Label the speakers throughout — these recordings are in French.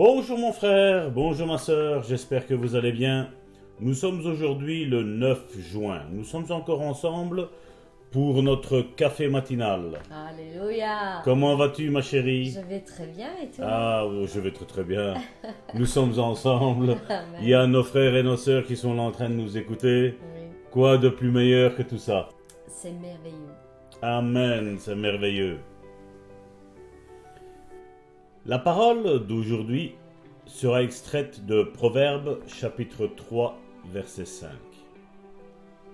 Speaker 1: Bonjour mon frère, bonjour ma soeur, j'espère que vous allez bien. Nous sommes aujourd'hui le 9 juin. Nous sommes encore ensemble pour notre café matinal.
Speaker 2: Alléluia.
Speaker 1: Comment vas-tu ma chérie?
Speaker 2: Je vais très bien et toi?
Speaker 1: Ah, je vais très bien. Nous sommes ensemble.
Speaker 2: Amen.
Speaker 1: Il y a nos frères et nos sœurs qui sont là en train de nous écouter.
Speaker 2: Oui,
Speaker 1: Quoi de plus meilleur que tout ça?
Speaker 2: c'est merveilleux.
Speaker 1: Amen, c'est merveilleux. La parole d'aujourd'hui sera extraite de Proverbes chapitre 3 verset 5.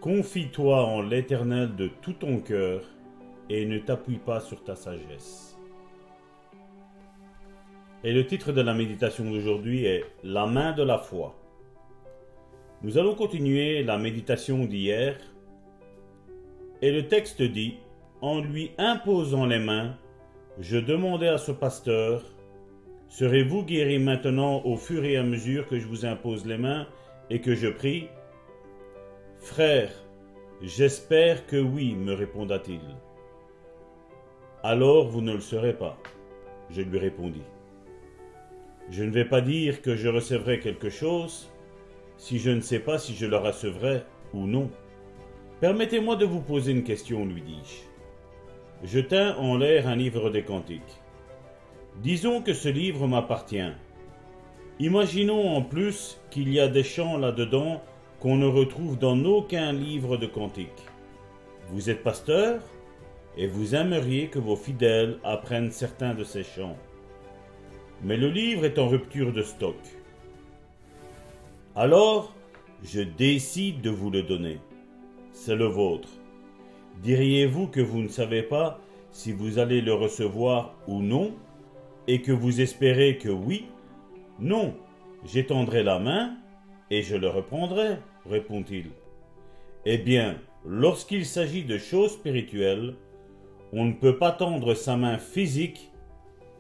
Speaker 1: Confie-toi en l'Éternel de tout ton cœur et ne t'appuie pas sur ta sagesse. Et le titre de la méditation d'aujourd'hui est La main de la foi. Nous allons continuer la méditation d'hier et le texte dit: En lui imposant les mains, je demandai à ce pasteur: Serez-vous guéris maintenant au fur et à mesure que je vous impose les mains et que je prie? Frère, j'espère que oui, me répondit-il. Alors vous ne le serez pas, je lui répondis. Je ne vais pas dire que je recevrai quelque chose si je ne sais pas si je le recevrai ou non. Permettez-moi de vous poser une question, lui dis-je. Je tins en l'air un livre des cantiques. Disons que ce livre m'appartient. Imaginons en plus qu'il y a des chants là-dedans qu'on ne retrouve dans aucun livre de cantiques. Vous êtes pasteur et vous aimeriez que vos fidèles apprennent certains de ces chants. Mais le livre est en rupture de stock. Alors, je décide de vous le donner. C'est le vôtre. Diriez-vous que vous ne savez pas si vous allez le recevoir ou non, et que vous espérez que oui? Non, j'étendrai la main et je le reprendrai, répond-il. Eh bien, lorsqu'il s'agit de choses spirituelles, on ne peut pas tendre sa main physique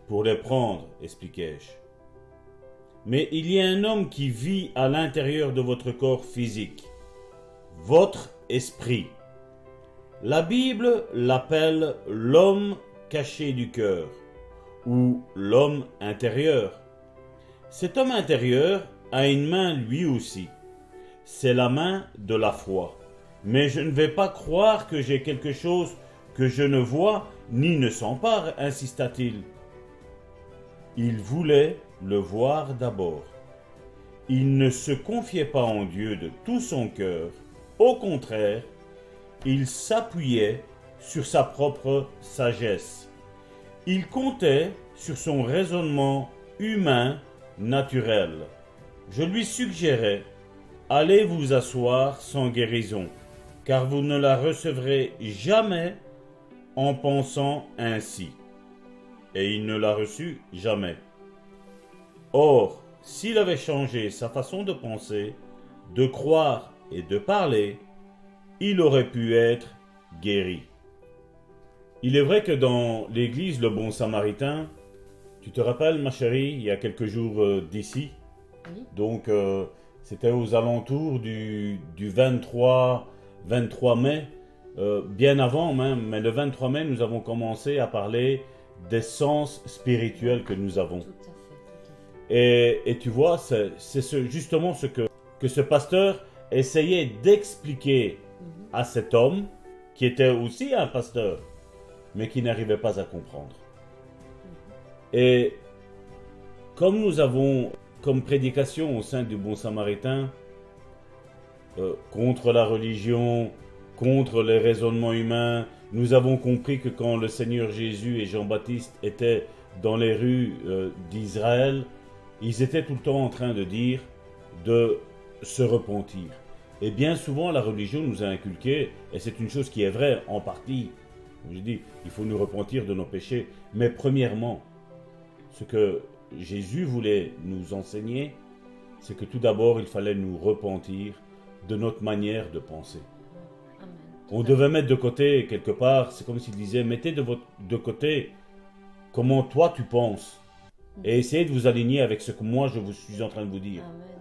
Speaker 1: pour les prendre, expliquai-je. Mais il y a un homme qui vit à l'intérieur de votre corps physique, votre esprit. La Bible l'appelle l'homme caché du cœur, ou l'homme intérieur. Cet homme intérieur a une main lui aussi. C'est la main de la foi. Mais je ne vais pas croire que j'ai quelque chose que je ne vois ni ne sens pas, insista-t-il. Il voulait le voir d'abord. Il ne se confiait pas en Dieu de tout son cœur. Au contraire, il s'appuyait sur sa propre sagesse. Il comptait sur son raisonnement humain naturel. Je lui suggérais: allez vous asseoir sans guérison, car vous ne la recevrez jamais en pensant ainsi. Et il ne l'a reçue jamais. Or, s'il avait changé sa façon de penser, de croire et de parler, il aurait pu être guéri. Il est vrai que dans l'église Le Bon Samaritain, tu te rappelles ma chérie, il y a quelques jours d'ici,
Speaker 2: Oui.
Speaker 1: donc c'était aux alentours du 23 mai, bien avant même, mais le 23 mai nous avons commencé à parler des sens spirituels que nous avons.
Speaker 2: Tout à fait.
Speaker 1: Et tu vois, c'est justement ce que ce pasteur essayait d'expliquer à cet homme, qui était aussi un pasteur, mais qui n'arrivait pas à comprendre. Et comme nous avons comme prédication au sein du Bon Samaritain, contre la religion, contre les raisonnements humains, nous avons compris que quand le Seigneur Jésus et Jean-Baptiste étaient dans les rues d'Israël, ils étaient tout le temps en train de dire de se repentir. Et bien souvent, la religion nous a inculqué, et c'est une chose qui est vraie en partie, je dis, il faut nous repentir de nos péchés, mais premièrement, ce que Jésus voulait nous enseigner, c'est que tout d'abord, il fallait nous repentir de notre manière de penser.
Speaker 2: Amen.
Speaker 1: On devait mettre de côté, quelque part, c'est comme s'il disait, mettez de côté comment toi tu penses, et essayez de vous aligner avec ce que moi je vous suis en train de vous dire.
Speaker 2: Amen.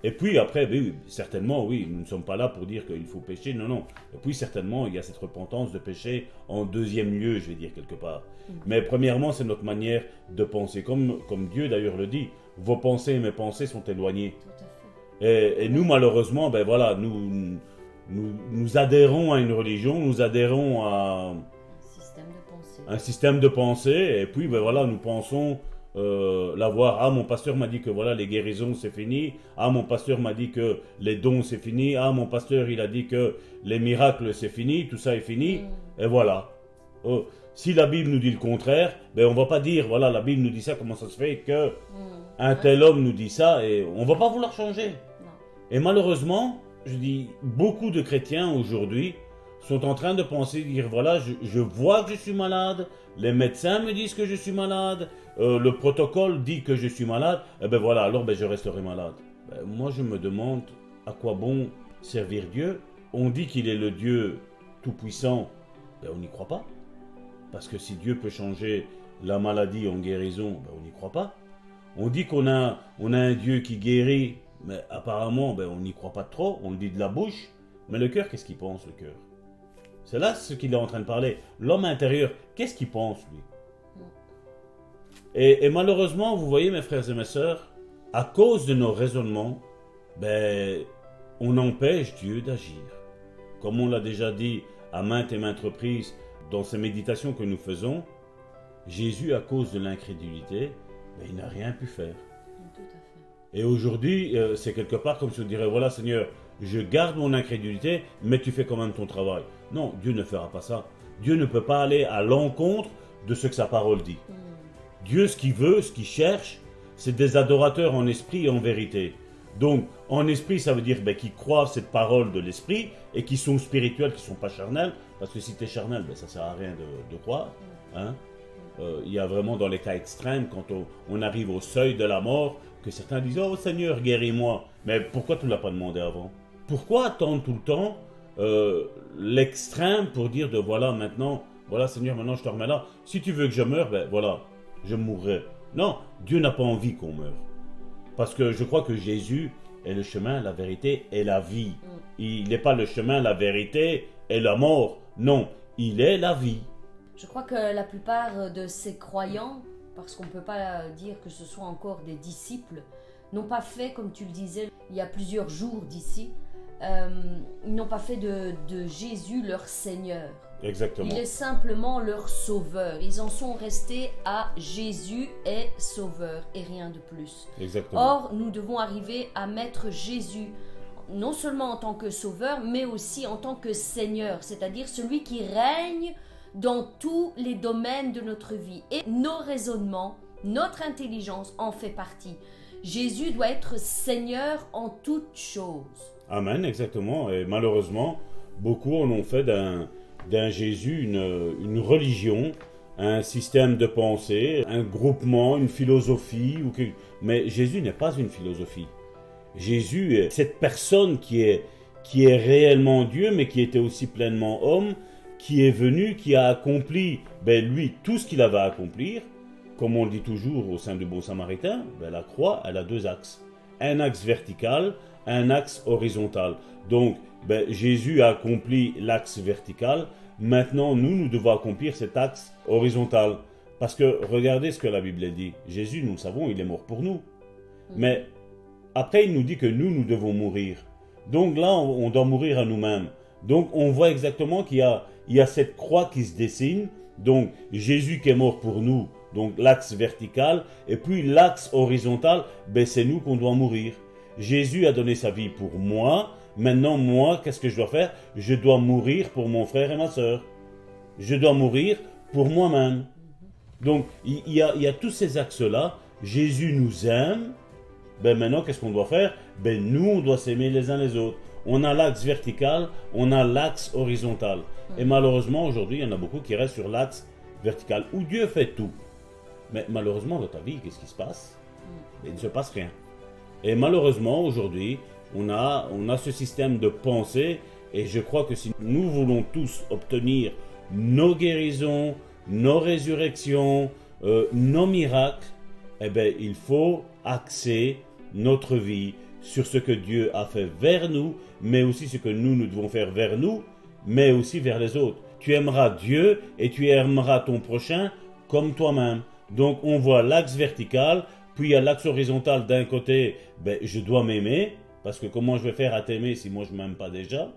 Speaker 1: Et puis après, oui, certainement, oui, nous ne sommes pas là pour dire qu'il faut pécher, non. Et puis certainement, il y a cette repentance de péché en deuxième lieu, je vais dire quelque part. Mais premièrement, c'est notre manière de penser, comme Dieu d'ailleurs le dit. vos pensées et mes pensées sont éloignées.
Speaker 2: Tout à fait.
Speaker 1: Et nous, malheureusement, ben voilà, nous adhérons à une religion, nous adhérons à
Speaker 2: Système de pensée.
Speaker 1: un système de pensée, et puis ben voilà, nous pensons l'avoir. Ah, mon pasteur m'a dit que voilà, les guérisons c'est fini. Ah, mon pasteur m'a dit que les dons c'est fini. Ah, mon pasteur il a dit que les miracles c'est fini, tout ça est fini. Et voilà. Si la Bible nous dit le contraire, ben on va pas dire voilà, la Bible nous dit ça, comment ça se fait que un tel homme nous dit ça, et on va pas vouloir changer.
Speaker 2: Non.
Speaker 1: Et malheureusement, je dis, beaucoup de chrétiens aujourd'hui sont en train de penser, dire voilà, je vois que je suis malade, les médecins me disent que je suis malade, le protocole dit que je suis malade, et ben voilà, alors ben je resterai malade. Ben, moi je me demande à quoi bon servir Dieu. On dit qu'il est le Dieu tout-puissant, ben on n'y croit pas. Parce que si Dieu peut changer la maladie en guérison, ben on n'y croit pas. On dit qu'on a un Dieu qui guérit, mais apparemment, ben, on n'y croit pas trop, on le dit de la bouche, mais le cœur, qu'est-ce qu'il pense, le cœur? C'est là ce qu'il est en train de parler. L'homme intérieur, qu'est-ce qu'il pense, lui? Et malheureusement, vous voyez, mes frères et mes sœurs, à cause de nos raisonnements, ben, on empêche Dieu d'agir. Comme on l'a déjà dit à maintes et maintes reprises dans ces méditations que nous faisons, Jésus, à cause de l'incrédulité, ben, il n'a rien pu faire.
Speaker 2: Tout à fait.
Speaker 1: Et aujourd'hui, c'est quelque part comme si on dirait, voilà Seigneur, je garde mon incrédulité, mais tu fais quand même ton travail. Non, Dieu ne fera pas ça. Dieu ne peut pas aller à l'encontre de ce que sa parole dit. Dieu, ce qu'il veut, ce qu'il cherche, c'est des adorateurs en esprit et en vérité. Donc, en esprit, ça veut dire ben, qu'ils croient cette parole de l'esprit et qui sont spirituels, qui ne sont pas charnels. Parce que si tu es charnel, ben, ça ne sert à rien de croire. Hein? Il y a vraiment dans les cas extrêmes, quand on arrive au seuil de la mort, que certains disent « Oh Seigneur, guéris-moi ». Mais pourquoi tu ne l'as pas demandé avant? Pourquoi attendre tout le temps l'extrême pour dire de voilà maintenant, voilà Seigneur, maintenant je te remets là. Si tu veux que je meure, ben voilà, je mourrai. Non, Dieu n'a pas envie qu'on meure. Parce que je crois que Jésus est le chemin, la vérité et la vie. Il n'est pas le chemin, la vérité et la mort. Non, il est la vie.
Speaker 2: Je crois que la plupart de ces croyants, parce qu'on ne peut pas dire que ce soit encore des disciples, n'ont pas fait, comme tu le disais, il y a plusieurs jours d'ici, ils n'ont pas fait de Jésus leur Seigneur.
Speaker 1: Exactement.
Speaker 2: Il est simplement leur sauveur. Ils en sont restés à Jésus est sauveur et rien de plus.
Speaker 1: Exactement.
Speaker 2: Or, nous devons arriver à mettre Jésus non seulement en tant que sauveur, mais aussi en tant que Seigneur, c'est-à-dire celui qui règne dans tous les domaines de notre vie. Et nos raisonnements, notre intelligence en fait partie. Jésus doit être Seigneur en toutes choses.
Speaker 1: Amen, exactement. Et malheureusement, beaucoup en ont fait d'un Jésus une religion, un système de pensée, un groupement, une philosophie. Mais Jésus n'est pas une philosophie. Jésus est cette personne qui est réellement Dieu, mais qui était aussi pleinement homme, qui est venu, qui a accompli, lui, tout ce qu'il avait à accomplir. Comme on le dit toujours au sein du Bon Samaritain, la croix, elle a deux axes. Un axe vertical, un axe horizontal. Donc, Jésus a accompli l'axe vertical. Maintenant, nous devons accomplir cet axe horizontal. Parce que, regardez ce que la Bible dit. Jésus, nous le savons, il est mort pour nous. Mais, après, il nous dit que nous devons mourir. Donc là, on doit mourir à nous-mêmes. Donc, on voit exactement qu'il y a cette croix qui se dessine. Donc, Jésus qui est mort pour nous. Donc, l'axe vertical. Et puis, l'axe horizontal, c'est nous qu'on doit mourir. Jésus a donné sa vie pour moi. Maintenant, moi, qu'est-ce que je dois faire? Je dois mourir pour mon frère et ma sœur. Je dois mourir pour moi-même. Donc, il y a tous ces axes-là. Jésus nous aime. Maintenant, qu'est-ce qu'on doit faire? Nous, on doit s'aimer les uns les autres. On a l'axe vertical, on a l'axe horizontal. Et malheureusement, aujourd'hui, il y en a beaucoup qui restent sur l'axe vertical, où Dieu fait tout. Mais malheureusement, dans ta vie, qu'est-ce qui se passe? Il ne se passe rien. Et malheureusement, aujourd'hui, on a ce système de pensée, et je crois que si nous voulons tous obtenir nos guérisons, nos résurrections, nos miracles, il faut axer notre vie sur ce que Dieu a fait vers nous, mais aussi ce que nous devons faire vers nous, mais aussi vers les autres. Tu aimeras Dieu et tu aimeras ton prochain comme toi-même. Donc on voit l'axe vertical, Puis il y a l'axe horizontal d'un côté, je dois m'aimer, parce que comment je vais faire à t'aimer si moi je ne m'aime pas déjà?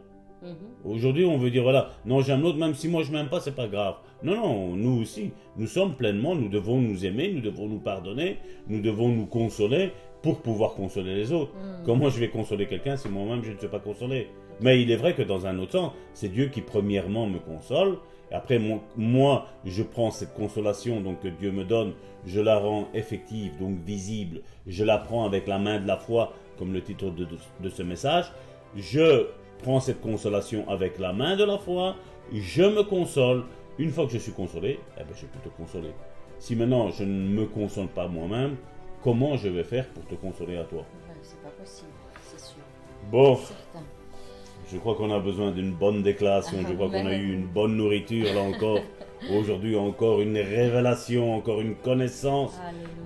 Speaker 1: Aujourd'hui, on veut dire, voilà, non, j'aime l'autre, même si moi je ne m'aime pas, c'est pas grave. Non, non, nous aussi, nous sommes pleinement, nous devons nous aimer, nous devons nous pardonner, nous devons nous consoler pour pouvoir consoler les autres. Comment je vais consoler quelqu'un si moi-même je ne sais pas consoler? Mais il est vrai que dans un autre sens, c'est Dieu qui premièrement me console. Et après, moi, je prends cette consolation donc, que Dieu me donne, je la rends effective, donc visible. Je la prends avec la main de la foi, comme le titre de ce message. Je prends cette consolation avec la main de la foi, je me console. Une fois que je suis consolé, je peux te consoler. Si maintenant je ne me console pas moi-même, comment je vais faire pour te consoler à toi?
Speaker 2: C'est pas possible, c'est sûr.
Speaker 1: Bon,
Speaker 2: Certain.
Speaker 1: je crois qu'on a besoin d'une bonne déclaration, je crois qu'on a eu une bonne nourriture là encore. Aujourd'hui encore une révélation, encore une connaissance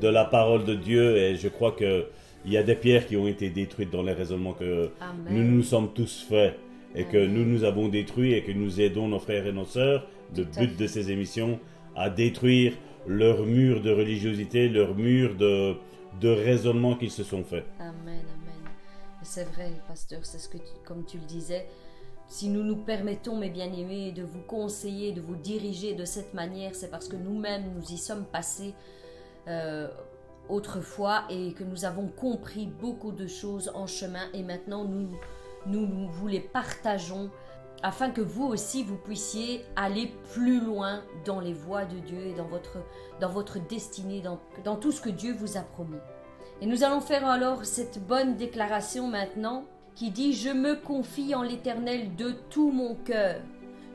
Speaker 1: de la parole de Dieu, et je crois qu'il y a des pierres qui ont été détruites dans les raisonnements que nous nous sommes tous faits et que nous avons détruits et que nous aidons nos frères et nos sœurs. Le but de ces émissions, à détruire leurs murs de religiosité, leurs murs de raisonnement qu'ils se sont faits.
Speaker 2: Amen, amen. C'est vrai, pasteur, c'est ce que, comme tu le disais, si nous nous permettons, mes bien-aimés, de vous conseiller, de vous diriger de cette manière, c'est parce que nous-mêmes, nous y sommes passés autrefois et que nous avons compris beaucoup de choses en chemin et maintenant nous vous les partageons afin que vous aussi vous puissiez aller plus loin dans les voies de Dieu et dans votre destinée, dans tout ce que Dieu vous a promis. Et nous allons faire alors cette bonne déclaration maintenant qui dit « Je me confie en l'Éternel de tout mon cœur.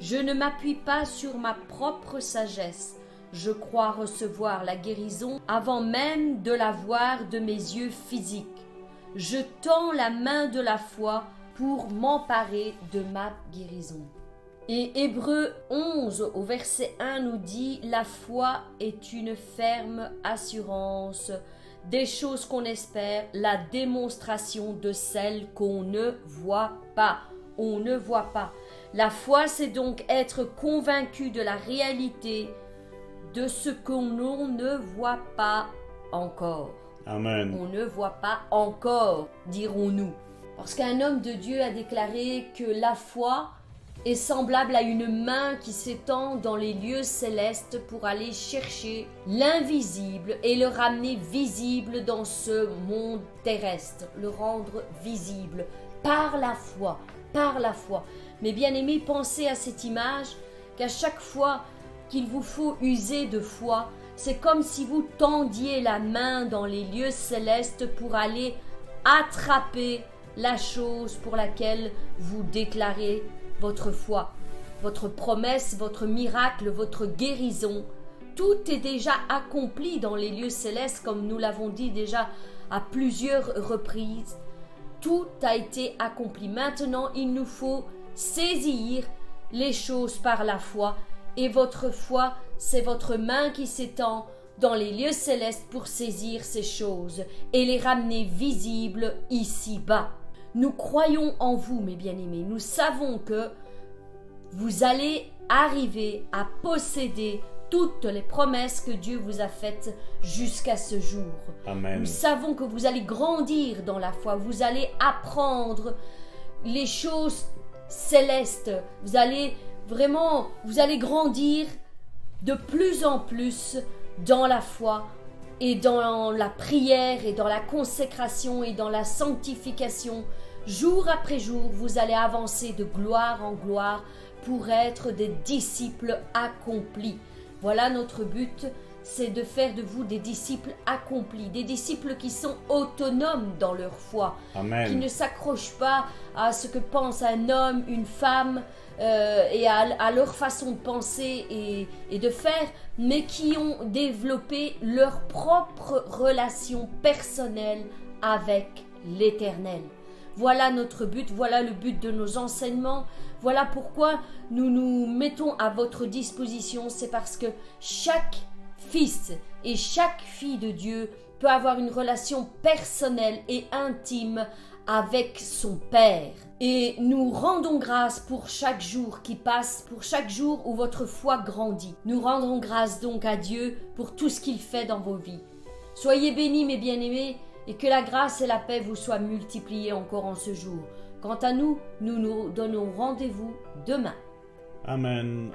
Speaker 2: Je ne m'appuie pas sur ma propre sagesse. Je crois recevoir la guérison avant même de la voir de mes yeux physiques. Je tends la main de la foi pour m'emparer de ma guérison. » Et Hébreux 11 au verset 1 nous dit « La foi est une ferme assurance des choses qu'on espère, la démonstration de celles qu'on ne voit pas. » On ne voit pas. La foi, c'est donc être convaincu de la réalité de ce qu'on ne voit pas encore.
Speaker 1: Amen.
Speaker 2: On ne voit pas encore, dirons-nous. Parce qu'un homme de Dieu a déclaré que la foi est semblable à une main qui s'étend dans les lieux célestes pour aller chercher l'invisible et le ramener visible dans ce monde terrestre, le rendre visible par la foi, par la foi. Mais bien aimés, pensez à cette image qu'à chaque fois qu'il vous faut user de foi, c'est comme si vous tendiez la main dans les lieux célestes pour aller attraper la chose pour laquelle vous déclarez votre foi, votre promesse, votre miracle, votre guérison. Tout est déjà accompli dans les lieux célestes, comme nous l'avons dit déjà à plusieurs reprises. Tout a été accompli. Maintenant, il nous faut saisir les choses par la foi. Et votre foi, c'est votre main qui s'étend dans les lieux célestes pour saisir ces choses et les ramener visibles ici-bas. Nous croyons en vous, mes bien-aimés. Nous savons que vous allez arriver à posséder toutes les promesses que Dieu vous a faites jusqu'à ce jour.
Speaker 1: Amen.
Speaker 2: Nous savons que vous allez grandir dans la foi. Vous allez apprendre les choses célestes. Vous allez grandir de plus en plus dans la foi et dans la prière et dans la consécration et dans la sanctification. Jour après jour, vous allez avancer de gloire en gloire pour être des disciples accomplis. Voilà notre but, c'est de faire de vous des disciples accomplis, des disciples qui sont autonomes dans leur foi,
Speaker 1: Amen.
Speaker 2: Qui ne s'accrochent pas à ce que pense un homme, une femme, et à leur façon de penser et de faire, mais qui ont développé leur propre relation personnelle avec l'Éternel. Voilà notre but, voilà le but de nos enseignements, voilà pourquoi nous nous mettons à votre disposition. C'est parce que chaque fils et chaque fille de Dieu peut avoir une relation personnelle et intime avec son Père. Et nous rendons grâce pour chaque jour qui passe, pour chaque jour où votre foi grandit. Nous rendons grâce donc à Dieu pour tout ce qu'il fait dans vos vies. Soyez bénis, mes bien-aimés, et que la grâce et la paix vous soient multipliées encore en ce jour. Quant à nous, nous nous donnons rendez-vous demain.
Speaker 1: Amen.